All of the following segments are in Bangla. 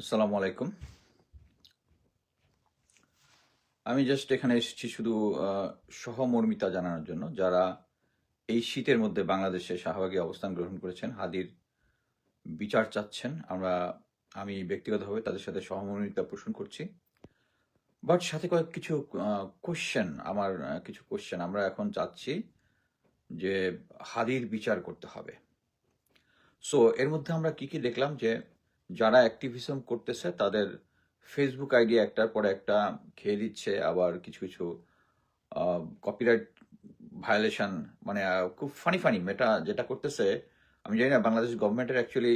আসসালামু আলাইকুম। আমি জাস্ট এখানে এসেছি শুধু সহমর্মিতা জানানোর জন্য যারা এই শীতের মধ্যে বাংলাদেশে শাহবাগে অবস্থান গ্রহণ করেছেন, হাদির বিচার চাচ্ছেন। আমি ব্যক্তিগতভাবে তাদের সাথে সহমর্মিতা পোষণ করছি। বাট সাথে কিছু কোশ্চেন, কিছু কোশ্চেন আমরা এখন চাচ্ছি যে হাদির বিচার করতে হবে। সো এর মধ্যে আমরা কি দেখলাম যে যারা অ্যাক্টিভিজম করতেছে তাদের ফেসবুক আইডি একটার পরে একটা খেয়ে দিচ্ছে, আবার কিছু কিছু কপিরাইট ভায়োলেশন, মানে খুব ফানি ফানি মেটা যেটা করতেছে। আমি জানি না বাংলাদেশ গভর্নমেন্টের অ্যাকচুয়ালি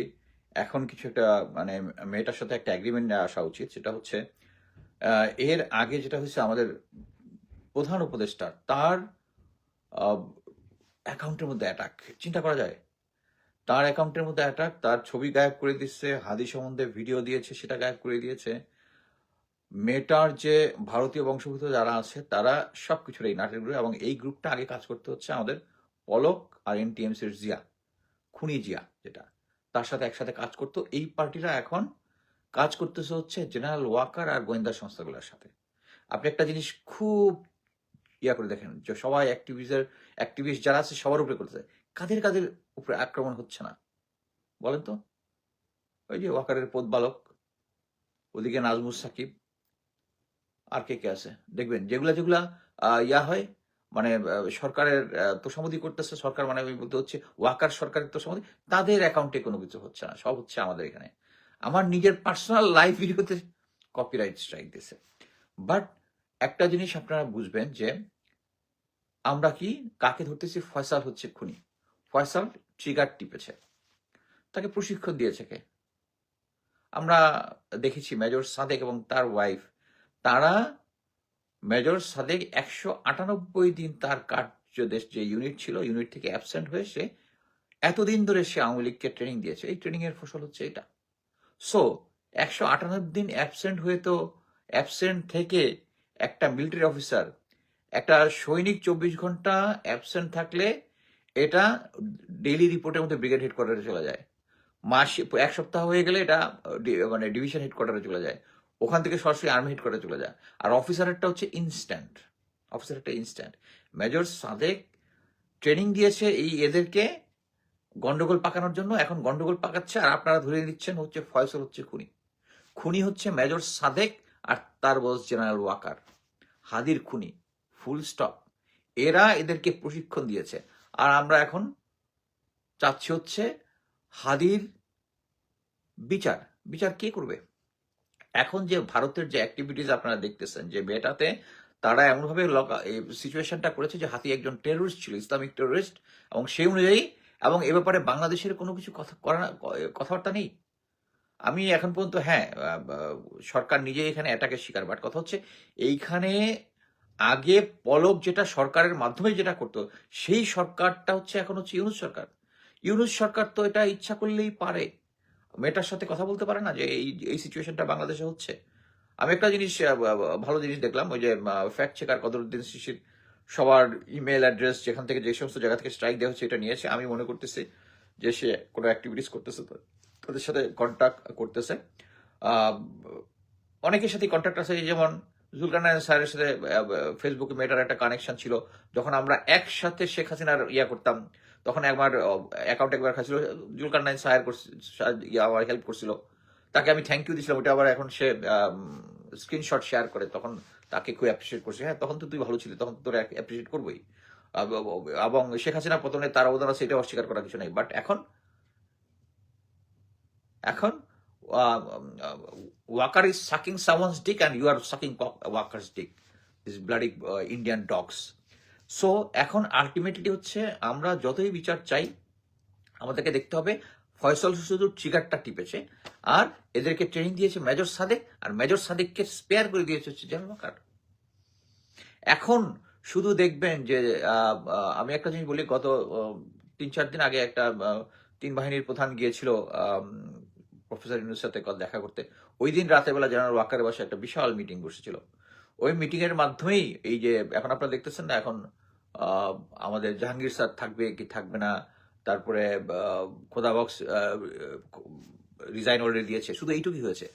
এখন কিছু একটা, মানে মেয়েটার সাথে একটা অ্যাগ্রিমেন্ট আসা উচিত। সেটা হচ্ছে এর আগে যেটা হয়েছে, আমাদের প্রধান উপদেষ্টা তার অ্যাকাউন্টের মধ্যে অ্যাটাক, চিন্তা করা যায়। তার অ্যাকাউন্টের মধ্যে অ্যাটাক, তার ছবি গায়েব করে দিচ্ছে, হাদি সম্বন্ধে ভিডিও দিয়েছে সেটা গায়েব করে দিয়েছে। মেটার যে ভারতীয় বংশোদ্ভূত যারা আছে তারা সবকিছুর এই নাটের গ্রুপ, এবং এই গ্রুপটা আগে কাজ করতে হচ্ছে আমাদের পলক আর এনটিএমসির জিয়া, খুনি জিয়া, যেটা তার সাথে একসাথে কাজ করতো। এই পার্টিরা এখন কাজ করতেছে হচ্ছে জেনারেল ওয়াকার আর গোয়েন্দা সংস্থাগুলোর সাথে। আপনি একটা জিনিস খুব করে দেখেন যে সবাই অ্যাক্টিভিস্ট যারা আছে সবার উপরে করতেছে, কাদের কাদের উপরে আক্রমণ হচ্ছে না বলেন তো? ওই যে ওয়াকারের পদ বালক, ওদিকে নাজমুস সাকিব, আর কে কে আছে দেখবেন, যেগুলা যেগুলা হয়, মানে সরকারের তোষামোদী করতেছে সরকার, মানে আমি বলতে হচ্ছে ওয়াকার সরকারের তোষামোদী, তাদের অ্যাকাউন্টে কোনো কিছু হচ্ছে না, সব হচ্ছে আমাদের এখানে। আমার নিজের পার্সোনাল লাইফ ভিডিওতে কপিরাইট স্ট্রাইক দিছে। বাট একটা জিনিস আপনারা বুঝবেন যে আমরা কি কাকে ধরতেছি? ফয়সাল হচ্ছে খুনি। ফয়সাল ট্রিগার টিপেছে, তাকে প্রশিক্ষণ দিয়েছে কে? আমরা দেখেছি মেজর সাদেক এবং তার ওয়াইফ, তারা, মেজর সাদেক 198 দিন তার কার্যদেশ যে ইউনিট ছিল, ইউনিট থেকে অ্যাবসেন্ট হয়ে সে এতদিন ধরে সে আওয়ামী লীগকে ট্রেনিং দিয়েছে। এই ট্রেনিং এর ফসল হচ্ছে এটা। সো 198 দিন অ্যাবসেন্ট হয়ে, তো অ্যাবসেন্ট থেকে একটা মিলিটারি অফিসার, একটা সৈনিক 24 ঘন্টা অ্যাবসেন্ট থাকলে এটা ডেইলি রিপোর্টের মধ্যে ব্রিগেড হেডকোয়ার্টারে চলে যায়। মাসে 1 সপ্তাহ হয়ে গেলে এটা মানে ডিভিশন হেডকোয়ার্টারে চলে যায়। ওখান থেকে সরাসরি আর্মি হেডকোয়ার্টারে চলে যায়। আর অফিসারেরটা হচ্ছে ইনস্ট্যান্ট, অফিসারটা ইনস্ট্যান্ট। মেজর সাদেক ট্রেনিং দিয়েছে এদেরকে গন্ডগোল পাকানোর জন্য, এখন গন্ডগোল পাকাচ্ছে, আর আপনারা ধরে দিচ্ছেন হচ্ছে ফয়সল হচ্ছে খুনি। খুনি হচ্ছে মেজর সাদেক আর তার বস জেনারেল ওয়াকার, হাদির খুনি, ফুল স্টপ। এরা এদেরকে প্রশিক্ষণ দিয়েছে। আর আমরা এখন চাচ্ছি হচ্ছে হাদির বিচার। বিচার কে করবে? এখন যে ভারতের যে অ্যাক্টিভিটিস আপনারা দেখতেছেন, যে মেয়েটাতে তারা এমনভাবে সিচুয়েশনটা করেছে যে হাতি একজন টেরোরিস্ট ছিল, ইসলামিক টেরোরিস্ট, এবং সেই অনুযায়ী, এবং এ ব্যাপারে বাংলাদেশের কোনো কিছু কথাবার্তা নেই। আমি এখন পর্যন্ত, হ্যাঁ, সরকার নিজে এখানে অ্যাটাকের শিকার, বাট কথা হচ্ছে এইখানে আগে পলক যেটা সরকারের মাধ্যমে যেটা করতো, সেই সরকারটা হচ্ছে এখন হচ্ছে ইউনূস সরকার। ইউনূস সরকার তো এটা ইচ্ছা করলেই পারে, মেয়েটার সাথে কথা বলতে পারে না যে এই এই সিচুয়েশনটা বাংলাদেশে হচ্ছে। আমি একটা জিনিস, ভালো জিনিস দেখলাম, ওই যে ফ্যাক্ট চেকার কদরুদ্দিন শিশির সবার ইমেল অ্যাড্রেস যেখান থেকে যে সমস্ত জায়গা থেকে স্ট্রাইক দেওয়া হচ্ছে এটা নিয়েছে। আমি মনে করতেছি যে সে কোনো অ্যাক্টিভিটিস করতেছে, তাদের সাথে কন্ট্যাক্ট করতেছে। আহ, অনেকের সাথে কন্ট্যাক্ট আছে, যেমন জুলকারনাইন স্যারের সাথে ফেসবুকে মেয়েটার একটা কানেকশন ছিল। যখন আমরা একসাথে শেখ হাসিনার করতাম, তখন একবার অ্যাকাউন্ট একবার খাইছিল, জুলকারনাইন স্যার আমার হেল্প করছিল, তাকে আমি থ্যাংক ইউ দিয়েছিলাম। ওটা আবার এখন সে স্ক্রিনশট শেয়ার করে, তখন তাকে খুব অ্যাপ্রিসিয়েট করছে। হ্যাঁ, তখন তো তুই ভালো ছিলি, তখন তোর অ্যাপ্রিসিয়েট করবোই। এবং শেখ হাসিনা পতনে তার অবদান আছে, এটা অস্বীকার করার কিছু নেই। বাট এখন এখন Walker is sucking someone's dick and you are sucking Walker's dick, this bloody Indian dogs. So এখন আলটিমেটলি হচ্ছে আমরা যতই বিচার চাই, আমাদেরকে দেখতে হবে ফয়সল শুধু ট্রিগারটা টিপেছে, আর এদেরকে ট্রেনিং দিয়েছে মেজর সাদেক, আর মেজর সাদেককে স্পেয়ার করে দিয়েছে হচ্ছে জেনারেল ওয়াকার। এখন শুধু দেখবেন যে আমি একটা জিনিস বলি, গত 3-4 দিন আগে একটা 3 বাহিনীর প্রধান গিয়েছিল প্রফেসর ইউনূসের সাথে দেখা করতে। ওই দিন রাতের বেলা জেনারেল ওয়াকারের বাসায় একটা বিশাল মিটিং বসেছিল। ওই মিটিং এর মাধ্যমেই এই যে এখন আপনারা দেখতেছেন না, এখন আহ, আমাদের জাহাঙ্গীর স্যার থাকবে কি থাকবে না, তারপরে খোদাবক্স রিজাইন অলরেডি দিয়েছে, শুধু এইটুকুই হয়েছে।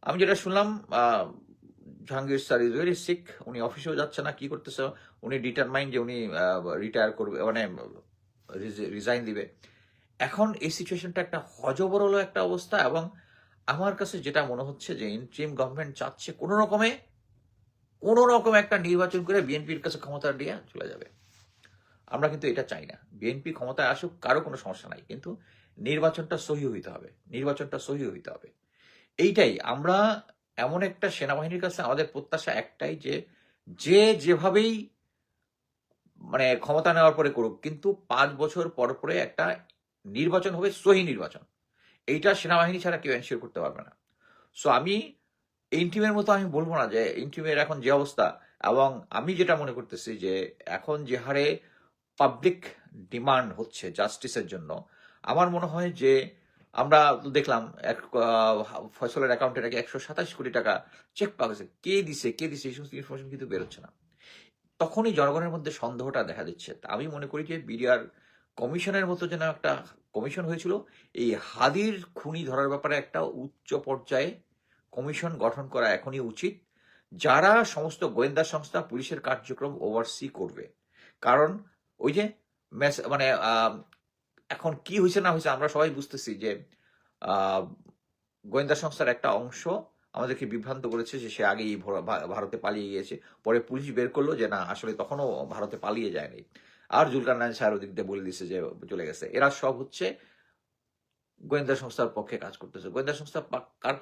আমি যেটা শুনলাম Jahangir sir is very sick, উনি অফিসেও যাচ্ছে না, কি করতেছে, উনি ডিটারমাইন্ড যে উনি রিটায়ার করবে, মানে রিজাইন দিবে। এখন এই সিচুয়েশনটা একটা হজবরল একটা অবস্থা, এবং আমার কাছে যেটা মনে হচ্ছে যে ইন্টারিম গভর্নমেন্ট চাচ্ছে কোনো রকমে একটা নির্বাচন করে বিএনপির কাছে ক্ষমতা দিয়ে চলে যাবে। আমরা কিন্তু এটা চাই না, বিএনপি ক্ষমতায় আসুক, কারো কোনো সমস্যা নাই, কিন্তু নির্বাচনটা সহি হইতে হবে। এইটাই আমরা, এমন একটা সেনাবাহিনীর কাছে আমাদের প্রত্যাশা একটাই যে যেভাবেই মানে ক্ষমতা নেওয়ার পরে করুক, কিন্তু 5 বছর পর পরে একটা নির্বাচন হবে, সহি নির্বাচন। এইটা সেনাবাহিনী ছাড়া কেউ এনশিওর করতে পারবে না। সো আমি ইন্টিমের মতো আমি বলবো না যে ইন্টিমের এখন যে অবস্থা, এবং আমি যেটা মনে করতেছি যে এখন যে হারে পাবলিক ডিমান্ড হচ্ছে জাস্টিসের জন্য, আমার মনে হয় যে আমরা তো দেখলাম ফয়সলের অ্যাকাউন্টে নাকি 127 কোটি টাকা চেক পাওয়া গেছে। কে দিছে এই সমস্ত ইনফরমেশন কিন্তু বেরোচ্ছে না। তখনই জনগণের মধ্যে সন্দেহটা দেখা দিচ্ছে। তা আমি মনে করি যে বিডিআর কমিশনের মতো যেন একটা কমিশন হয়েছিল, এই হাদির খুনি ধরার ব্যাপারে একটা উচ্চ পর্যায়ে কমিশন গঠন করা এখনই উচিত, যারা সমস্ত গোয়েন্দা সংস্থা পুলিশের কার্যক্রম ওভারসি করবে। কারণ ওই যে মানে এখন কি হয়েছে না হয়েছে আমরা সবাই বুঝতেছি যে গোয়েন্দা সংস্থার একটা অংশ আমাদেরকে বিভ্রান্ত করেছে যে সে আগেই ভারতে পালিয়ে গিয়েছে। পরে পুলিশ বের করলো যে না, আসলে তখনও ভারতে পালিয়ে যায়নি, আর জুলকারনাইন স্যার ওদিক দিয়ে বলে দিচ্ছে যে চলে গেছে। এরা সব হচ্ছে গোয়েন্দা সংস্থার পক্ষে কাজ করতেছে। গোয়েন্দা সংস্থা কার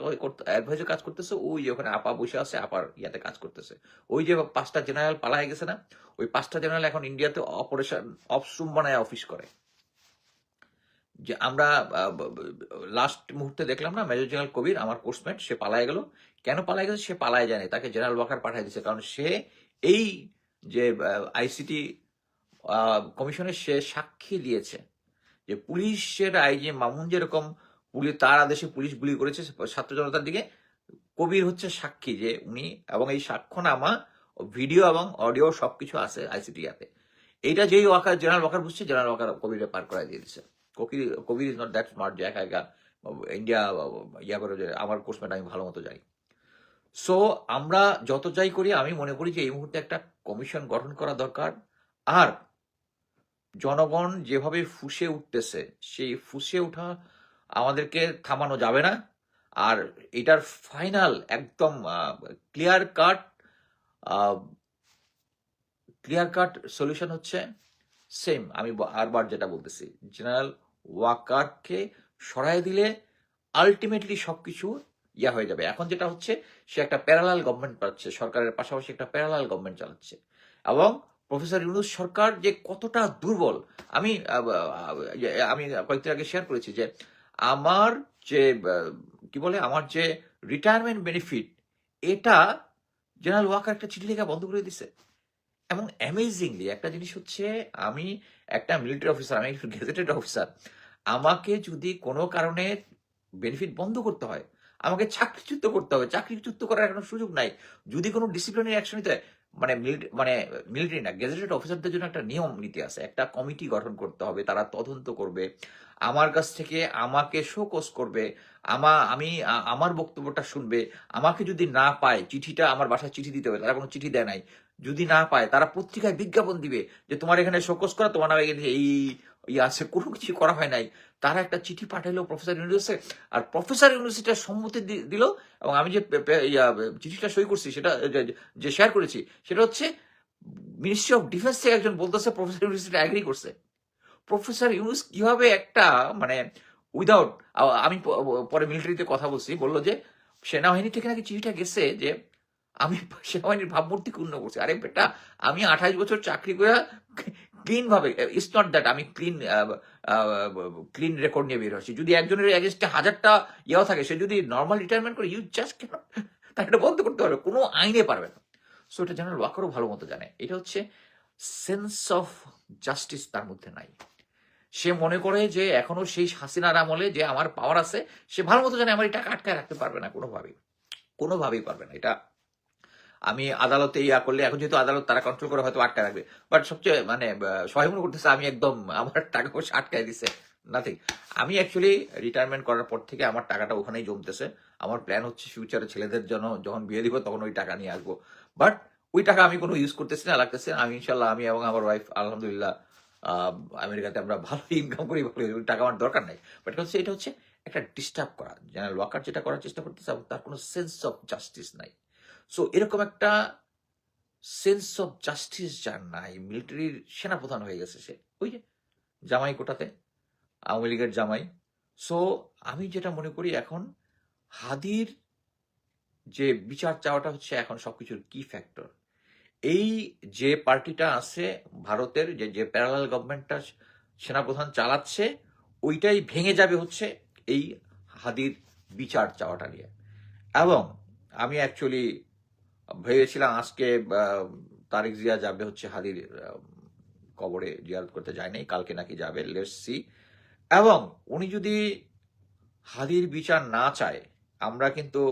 অ্যাডভাইজে কাজ করতেছে? ওই যে ওখানে আপা বসে আছে, আপার ইয়াতে কাজ করতেছে। ওই যে 5টা জেনারেল পালায় গেছে না, ওই 5টা জেনারেল এখন ইন্ডিয়াতে অপারেশন অফসুম বানায় অফিস করে। যে আমরা লাস্ট মুহূর্তে দেখলাম না, মেজর জেনারেল কবির, আমার কোর্সমেট, সে পালায় গেল। কেন পালায় গেছে? সে পালায় যায়নি, তাকে জেনারেল ওয়াকার পাঠিয়ে দিয়েছে, কারণ সে এই যে আইসিটি কমিশনের সে সাক্ষী দিয়েছে যে পুলিশের আইজি মামুন যেরকম তার আদেশে পুলিশ গুলি করেছে ছাত্র জনতার দিকে, কবির হচ্ছে সাক্ষী যে উনি, এবং এই সাক্ষ্যনামা ভিডিও এবং অডিও সবকিছু আছে আইসিটি ইয়াতে। এইটা যেই জেনারেল ওয়াকার বুঝছে, জেনারেল ওয়াকার কবিরে পার করাই দিয়ে দিচ্ছে। কবির ইজ নট দ্যাট স্মার্ট যে একা একা ইন্ডিয়া ইয়া করে, যে আমার কোর্সমেট আমি ভালো মতো জানি। সো আমরা যত যাই করি, আমি মনে করি যে এই মুহূর্তে একটা কমিশন গঠন করা দরকার। আর জনগণ যেভাবে ফুঁসে উঠতেছে, সেই ফুঁসে ওঠা আমাদেরকে থামানো যাবে না। আর এটার ফাইনাল একদম ক্লিয়ার কাট সলিউশন হচ্ছে সেম, আমি বারবার যেটা বলতেছি, জেনারেল ওয়াকারকে সরাই দিলে আলটিমেটলি সবকিছু ইয়া হয়ে যাবে। এখন যেটা হচ্ছে, সে একটা প্যারালাল গভর্নমেন্ট পাচ্ছে, সরকারের পাশাপাশি একটা প্যারালাল গভর্নমেন্ট চালাচ্ছে। এবং প্রফেসর ইউনূস সরকার যে কতটা দুর্বল, আমি কয়েকদিন আগে শেয়ার করেছি যে আমার যে কি বলে, আমার যে রিটায়ারমেন্ট বেনিফিট, এটা জেনারেল ওয়াকার একটা চিঠি লেখা বন্ধ করে দিছে। এবং অ্যামেজিংলি একটা জিনিস হচ্ছে, আমি একটা মিলিটারি অফিসার, আমি একটু গেজেটেড অফিসার, আমাকে যদি কোনো কারণে বেনিফিট বন্ধ করতে হয়, আমাকে চাকরিচ্যুত করতে হবে। চাকরিচ্যুত করার কোনো সুযোগ নাই। যদি কোনো ডিসিপ্লিনারি অ্যাকশন নিতে হয়, মানে মিলিটারি না, গেজেটেড অফিসারদের জন্য একটা নিয়ম নীতি আছে, একটা কমিটি গঠন করতে হবে, তারা তদন্ত করবে, আমার কাছ থেকে আমাকে শোকজ করবে, আমার বক্তব্যটা শুনবে। আমাকে যদি না পায়, চিঠিটা আমার বাসায় চিঠি দিতে হবে, তারা কোনো চিঠি দেয় নাই, যদি না পায় তারা পত্রিকায় বিজ্ঞাপন দিবে যে তোমার এখানে শোকজ করা, তোমার নামে এই আছে, কোনো কিছু করা হয় নাই। তারা একটা চিঠি পাঠাইলো প্রফেসর ইউনুসে, আর প্রফেসর ইউনিভার্সিটি সম্মতি দিল, এবং আমি যে চিঠিটা সই করছি, সেটা যে শেয়ার করেছি, সেটা হচ্ছে মিনিস্ট্রি অফ ডিফেন্স থেকে একজন বলতেছে প্রফেসর ইউনিভার্সিটি অ্যাগ্রি করছে। প্রফেসর ইউনুস কিভাবে একটা মানে উইদাউট, আমি পরে মিলিটারিতে কথা বলছি, বললো যে সেনাবাহিনী থেকে নাকি চিঠিটা গেছে যে আমি সেনাবাহিনীর ভাবমূর্তি ক্ষুণ্ণ করছি। আরে বেটা, আমি 28 বছর চাকরি করে ক্লিন ভাবে, ইটস নট দ্যাট আমি ক্লিন রেকর্ড নিয়ে বের হচ্ছি। যদি একজনের এগেনস্টে 1000টা ইয়াও থাকে, সে যদি নর্মাল রিটায়ারমেন্ট করে, ইউ জাস্ট কেন তাকে এটা বন্ধ করতে পারবে, কোনো আইনে পারবে না। সো এটা জেনারেল ওয়াকারও ভালো মতো জানে। এটা হচ্ছে সেন্স অফ জাস্টিস তার মধ্যে নাই। সে মনে করে যে এখনো সেই হাসিনার আমলে যে আমার পাওয়ার আছে, সে ভালো মতো জানে আমার এই টাকা আটকায় রাখতে পারবে না, কোনোভাবেই পারবে না। এটা আমি আদালতে ইয়া করলে, এখন যেহেতু আদালত তারা কন্ট্রোল করে হয়তো আটকায় রাখবে, বাট সবচেয়ে মানে সবাই মনে করতেছে আমি একদম আমার টাকা পয়সা আটকায় দিছে, নাথিং। আমি অ্যাকচুয়ালি রিটায়ারমেন্ট করার পর থেকে আমার টাকাটা ওখানেই জমতেছে। আমার প্ল্যান হচ্ছে ফিউচারে ছেলেদের জন্য যখন বিয়ে দিব তখন ওই টাকা নিয়ে আসবো। বাট ওই টাকা আমি কোনো ইউজ করতেছি না, লাগতেছে না। আমি ইনশাল্লাহ আমি এবং আমার ওয়াইফ আলহামদুলিল্লাহ আমেরিকাতে আমরা ভালো ইনকাম করি, ভালো ওই টাকা আমার দরকার নাই। বাট হচ্ছে এটা হচ্ছে একটা ডিস্টার্ব করা। জেনারেল ওয়াকার যেটা করার চেষ্টা করতেছে তার কোনো সেন্স অফ জাস্টিস নাই। সো এরকম একটা সেন্স অফ জাস্টিস যার নাই, মিলিটারির সেনাপ্রধান হয়ে গেছে সে, ওই যে জামাই কোটাতে আওয়ামী লীগের জামাই। সো আমি যেটা মনে করি এখন হাদির যে বিচার চাওয়াটা হচ্ছে এখন সবকিছুর কি ফ্যাক্টর। এই যে পার্টিটা আছে ভারতের, যে যে প্যারালাল গভর্নমেন্টটা সেনাপ্রধান চালাচ্ছে, ওইটাই ভেঙে যাবে হচ্ছে এই হাদির বিচার চাওয়াটা নিয়ে। এবং আমি অ্যাকচুয়ালি ভেবেছিলাম আজকে তারেক জিয়া যাবে হচ্ছে হাদির কবরে জিয়ারত করতে, যায়নি, কালকে নাকি যাবে, লেটস সি। এবং উনি যদি হাদির বিচার না চায়, আমরা কিন্তু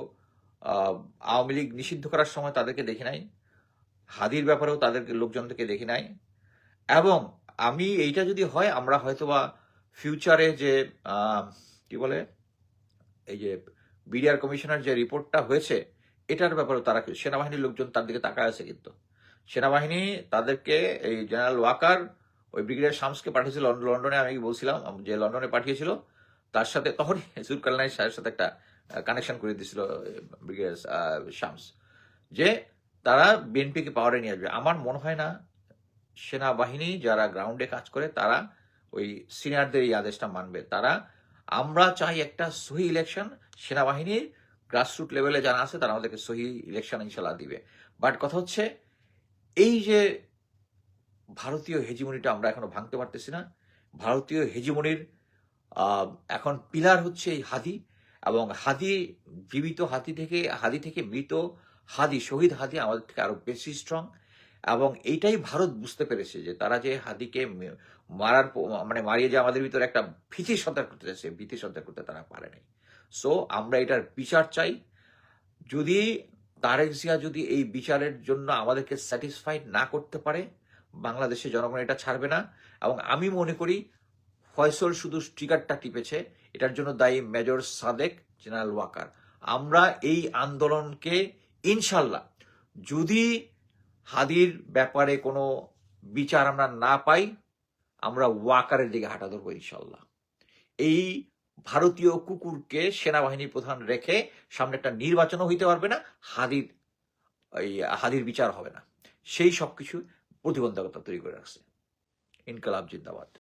আওয়ামী লীগ নিষিদ্ধ করার সময় তাদেরকে দেখি নাই, হাদির ব্যাপারেও তাদেরকে লোকজনদেরকে দেখি নাই। এবং আমি এইটা যদি হয়, আমরা হয়তোবা ফিউচারে যে কি বলে এই যে বিডিআর কমিশনের যে রিপোর্টটা হয়েছে এটার ব্যাপারে তারা সেনাবাহিনীর লোকজন তার দিকে তাকায় আছে। কিন্তু সেনাবাহিনী তাদেরকে এই জেনারেল ওয়াকার ওই ব্রিগেডিয়ার শামসকে পাঠিয়েছিল লন্ডনে, আমি বলছিলাম যে লন্ডনে পাঠিয়েছিল, তার সাথে তখন জুলকারনাইন সাহেবের সাথে একটা কানেকশন করে দিয়েছিল ব্রিগেডিয়ার শামস, যে তারা বিএনপিকে পাওয়ারে নিয়ে আসবে। আমার মনে হয় না সেনাবাহিনী যারা গ্রাউন্ডে কাজ করে তারা ওই সিনিয়রদের এই আদেশটা মানবে। তারা, আমরা চাই একটা সহি ইলেকশন, সেনাবাহিনীর গ্রাসরুট লেভেলে যারা আছে তারা আমাদেরকে সহি ইলেকশন ইনশাল্লাহ দিবে। বাট কথা হচ্ছে এই যে ভারতীয় হেজিমনিটা আমরা এখনো ভাঙতে পারতেছি না। ভারতীয় হেজিমনির এখন পিলার হচ্ছে এই হাদি, এবং হাদি জীবিত হাদি থেকে মৃত হাদি, শহীদ হাদি আমাদের থেকে আরো বেশি স্ট্রং। এবং এইটাই ভারত বুঝতে পেরেছে যে তারা যে হাদিকে মারার মানে মারিয়ে যে আমাদের ভিতরে একটা ভীতি সঞ্চার করতে চাইছে, ভীতি সঞ্চার করতে তারা পারে নাই। সো আমরা এটার বিচার চাই। যদি তারেক জিয়া যদি এই বিচারের জন্য আমাদেরকে স্যাটিসফাইড না করতে পারে, বাংলাদেশের জনগণ এটা ছাড়বে না। এবং আমি মনে করি ফয়সল শুধু ট্রিগারটা টিপেছে, এটার জন্য দায়ী মেজর সাদেক, জেনারেল ওয়াকার। আমরা এই আন্দোলনকে ইনশাল্লাহ যদি হাদির ব্যাপারে কোনো বিচার আমরা না পাই, আমরা ওয়াকারের দিকে হাঁটা ধরবো ইনশাল্লাহ। এই ভারতীয় কুকুরকে সেনাবাহিনী প্রধান রেখে সামনে একটা নির্বাচনও হইতে পারবে না, হাদির বিচার হবে না। সেই সবকিছু প্রতিবন্ধকতা তৈরি করে রাখছে। ইনকালাব জিন্দাবাদ।